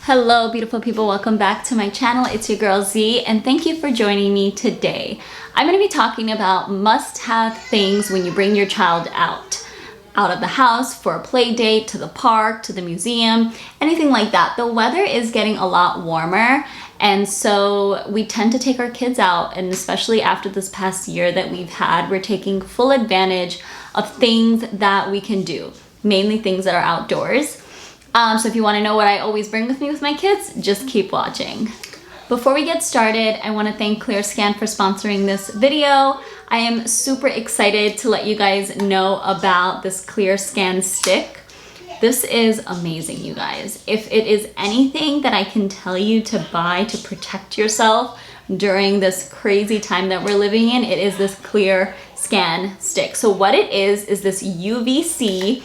Hello beautiful people, welcome back to my channel. It's your girl Z and thank you for joining me today. I'm going to be talking about must-have things when you bring your child out of the house for a play date, to the park, to the museum, anything like that. The weather is getting a lot warmer and so we tend to take our kids out, and especially after this past year that we've had, we're taking full advantage of things that we can do, mainly things that are outdoors. So if you want to know what I always bring with me with my kids, just keep watching. Before we get started, I want to thank Clearscan for sponsoring this video. I am super excited to let you guys know about this Clearscan stick. This is amazing, you guys. If it is anything that I can tell you to buy to protect yourself during this crazy time that we're living in, it is this Clearscan stick. So what it is this UVC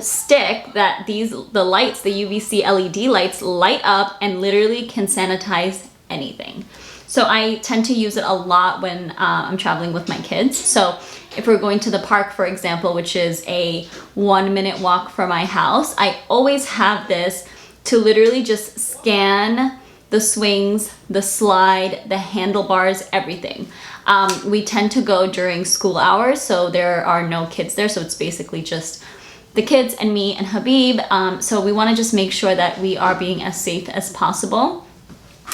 stick that the UVC LED lights light up and literally can sanitize anything. So I tend to use it a lot when I'm traveling with my kids. So if we're going to the park, for example, which is a 1-minute walk from my house, I always have this to literally just scan the swings, the slide, the handlebars, everything. We tend to go during school hours, so there are no kids there, so it's basically just the kids and me and Habib. So we want to just make sure that we are being as safe as possible.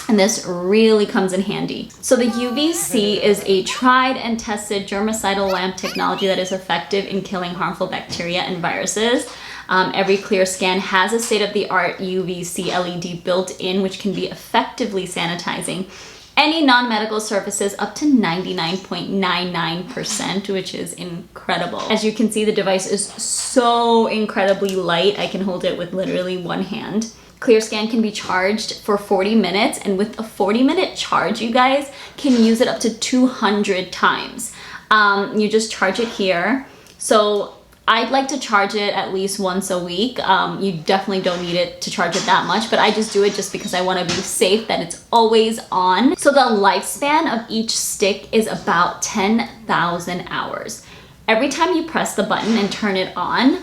And this really comes in handy. So the UVC is a tried and tested germicidal lamp technology that is effective in killing harmful bacteria and viruses. Every Clearscan has a state-of-the-art UVC LED built in, which can be effectively sanitizing any non-medical surfaces up to 99.99%, which is incredible. As you can see, the device is so incredibly light. I can hold it with literally one hand. Clearscan can be charged for 40 minutes, and with a 40-minute charge, you guys can use it up to 200 times. You just charge it here. So I'd like to charge it at least once a week. You definitely don't need it to charge it that much, but I just do it just because I want to be safe that it's always on. So the lifespan of each stick is about 10,000 hours. Every time you press the button and turn it on,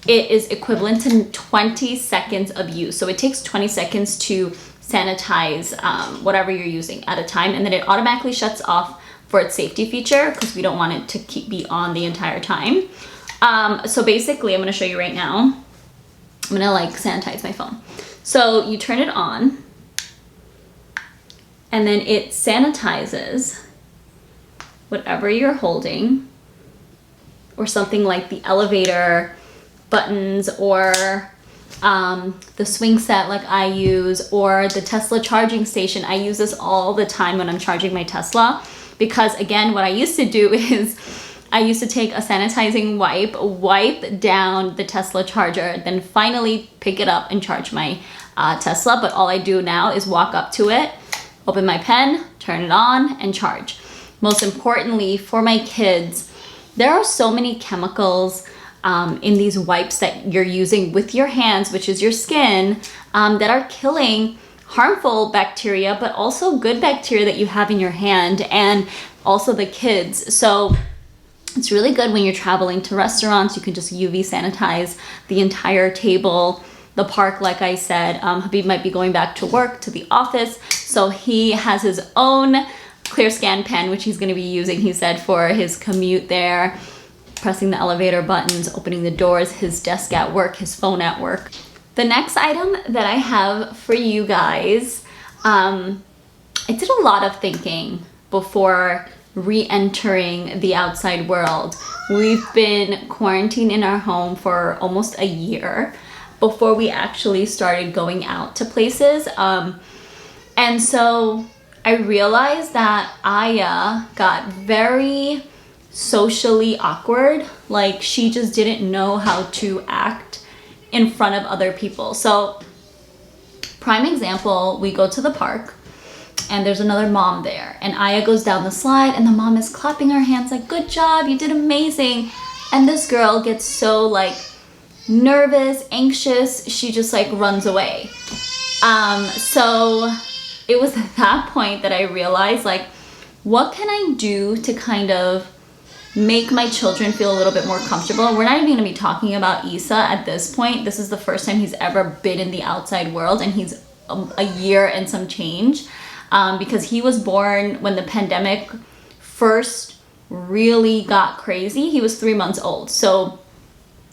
it is equivalent to 20 seconds of use. So it takes 20 seconds to sanitize whatever you're using at a time, and then it automatically shuts off for its safety feature because we don't want it to be on the entire time. So basically, I'm going to show you right now. I'm going to like sanitize my phone. So you turn it on and then it sanitizes whatever you're holding, or something like the elevator buttons, or the swing set like I use, or the Tesla charging station. I use this all the time when I'm charging my Tesla because, again, what I used to do is I used to take a sanitizing wipe down the Tesla charger, then finally pick it up and charge my Tesla. But all I do now is walk up to it, open my pen, turn it on, and charge. Most importantly, for my kids, there are so many chemicals in these wipes that you're using with your hands, which is your skin, that are killing harmful bacteria, but also good bacteria that you have in your hand, and also the kids. So it's really good when you're traveling to restaurants. You can just UV sanitize the entire table. The park, like I said, Habib might be going back to work, to the office, so he has his own Clearscan pen, which he's going to be using, he said, for his commute there, pressing the elevator buttons, opening the doors, his desk at work, his phone at work. The next item that I have for you guys, I did a lot of thinking before re-entering the outside world. We've been quarantined in our home for almost a year before we actually started going out to places. And so I realized that Aya got very socially awkward. Like, she just didn't know how to act in front of other people. So, prime example, we go to the park and there's another mom there, and Aya goes down the slide and the mom is clapping her hands like, good job, you did amazing. And this girl gets so like nervous, anxious, she just like runs away. So it was at that point that I realized, like, what can I do to kind of make my children feel a little bit more comfortable. We're not even gonna be talking about Isa at this point. This is the first time he's ever been in the outside world, and he's a year and some change, because he was born when the pandemic first really got crazy. He was 3 months old, so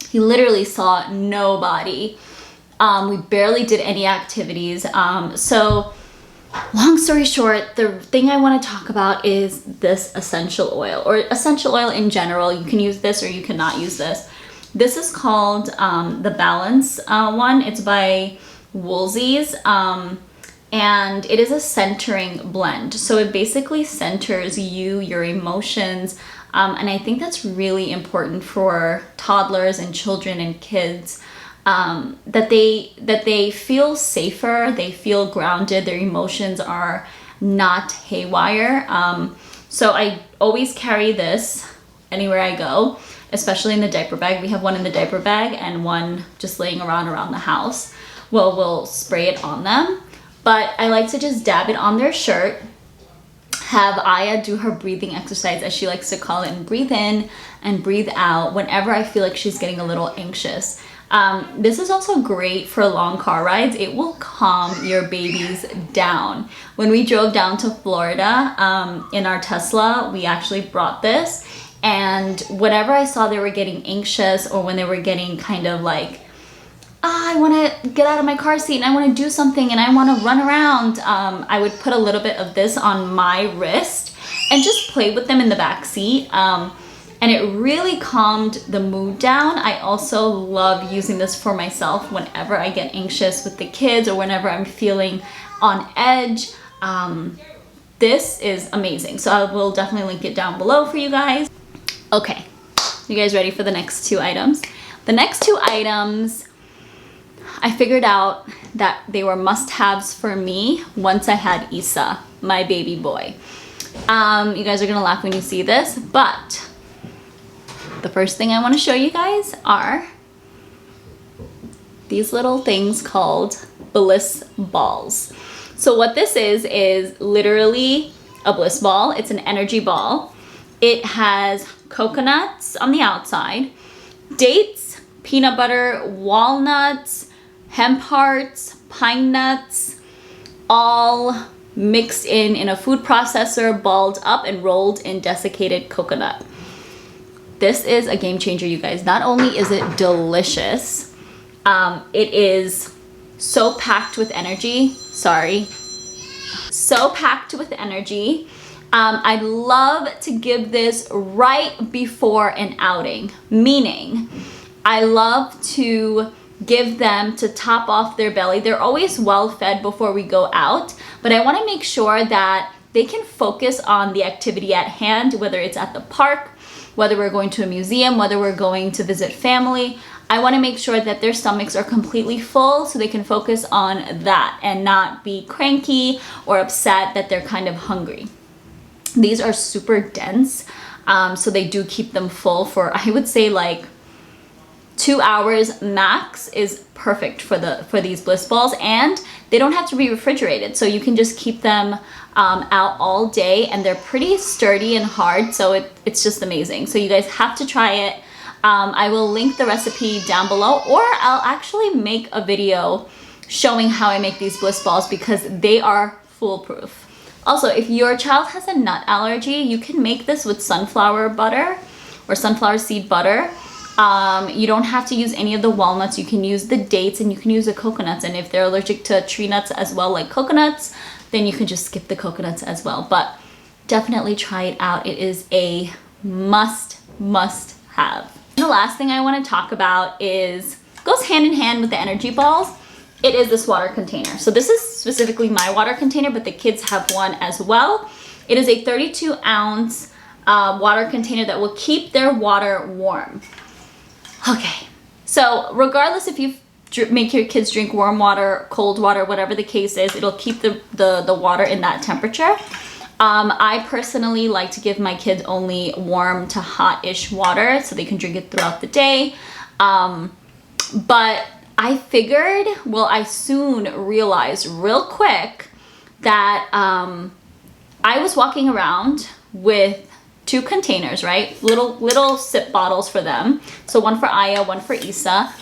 he literally saw nobody. We barely did any activities. So long story short, the thing I want to talk about is this essential oil, or essential oil in general. You can use this or you cannot use this. This is called the Balance one. It's by Woolsey's, and it is a centering blend. So it basically centers you, your emotions, and I think that's really important for toddlers and children and kids, that they feel safer, they feel grounded, their emotions are not haywire. So I always carry this anywhere I go, especially in the diaper bag. We have one in the diaper bag and one just laying around the house. Well, we'll spray it on them, but I like to just dab it on their shirt, have Aya do her breathing exercise, as she likes to call it, and breathe in and breathe out whenever I feel like she's getting a little anxious. This is also great for long car rides. It will calm your babies down. When we drove down to Florida in our Tesla, we actually brought this, and whenever I saw they were getting anxious, or when they were getting kind of like, I want to get out of my car seat and I want to do something and I want to run around, I would put a little bit of this on my wrist and just play with them in the back seat. And it really calmed the mood down. I also love using this for myself whenever I get anxious with the kids, or whenever I'm feeling on edge. This is amazing. So I will definitely link it down below for you guys. Okay, you guys ready for the next two items? The next two items, I figured out that they were must-haves for me once I had Isa, my baby boy. You guys are gonna laugh when you see this, but the first thing I want to show you guys are these little things called bliss balls. So what this is literally a bliss ball. It's an energy ball. It has coconuts on the outside, dates, peanut butter, walnuts, hemp hearts, pine nuts, all mixed in a food processor, balled up and rolled in desiccated coconut. This is a game changer, you guys. Not only is it delicious, it is so packed with energy. So packed with energy. I'd love to give this right before an outing, meaning I love to give them to top off their belly. They're always well fed before we go out, but I want to make sure that they can focus on the activity at hand, whether it's at the park, whether we're going to a museum, whether we're going to visit family. I want to make sure that their stomachs are completely full so they can focus on that and not be cranky or upset that they're kind of hungry. These are super dense, so they do keep them full for, I would say, like 2 hours max is perfect for these bliss balls, and they don't have to be refrigerated, so you can just keep them out all day, and they're pretty sturdy and hard, so it's just amazing. So you guys have to try it. I will link the recipe down below, or I'll actually make a video showing how I make these bliss balls, because they are foolproof. Also, if your child has a nut allergy, you can make this with sunflower butter or sunflower seed butter. You don't have to use any of the walnuts. You can use the dates, and you can use the coconuts. And if they're allergic to tree nuts as well, like coconuts, then you can just skip the coconuts as well. But definitely try it out. It is a must have. And the last thing I want to talk about goes hand in hand with the energy balls. It is this water container. So this is specifically my water container, but the kids have one as well. It is a 32-ounce water container that will keep their water warm. Okay, so regardless if you make your kids drink warm water, cold water, whatever the case is, it'll keep the water in that temperature. I personally like to give my kids only warm to hot-ish water so they can drink it throughout the day. But I figured, well, I soon realized real quick that I was walking around with 2 containers, right? Little sip bottles for them. So one for Aya, one for Isa.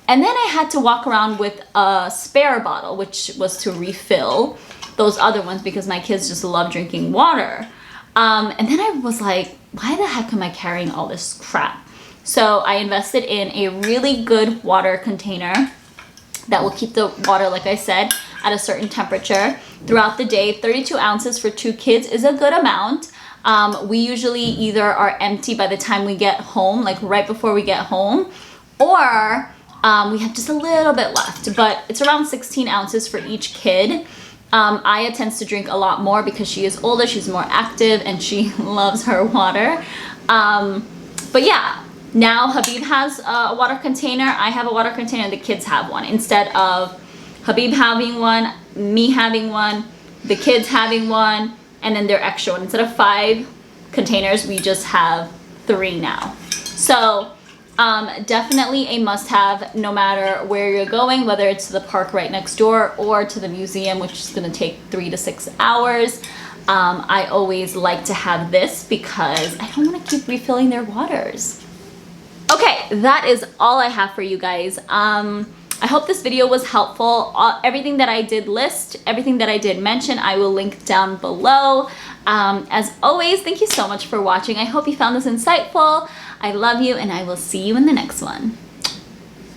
And then I had to walk around with a spare bottle, which was to refill those other ones because my kids just love drinking water. And then I was like, why the heck am I carrying all this crap? So I invested in a really good water container that will keep the water, like I said, at a certain temperature throughout the day. 32 ounces for 2 kids is a good amount. We usually either are empty by the time we get home, like right before we get home, or we have just a little bit left, but it's around 16 ounces for each kid. Aya tends to drink a lot more because she is older, she's more active, and she loves her water. But yeah, now Habib has a water container, I have a water container, and the kids have one. Instead of Habib having one, me having one, the kids having one, and then their extra one. Instead of 5 containers, we just have 3 now. So definitely a must-have no matter where you're going, whether it's to the park right next door or to the museum, which is going to take 3 to 6 hours. I always like to have this because I don't want to keep refilling their waters. Okay, that is all I have for you guys. I hope this video was helpful. Everything that I did list, everything that I did mention, I will link down below. As always, thank you so much for watching. I hope you found this insightful. I love you, and I will see you in the next one.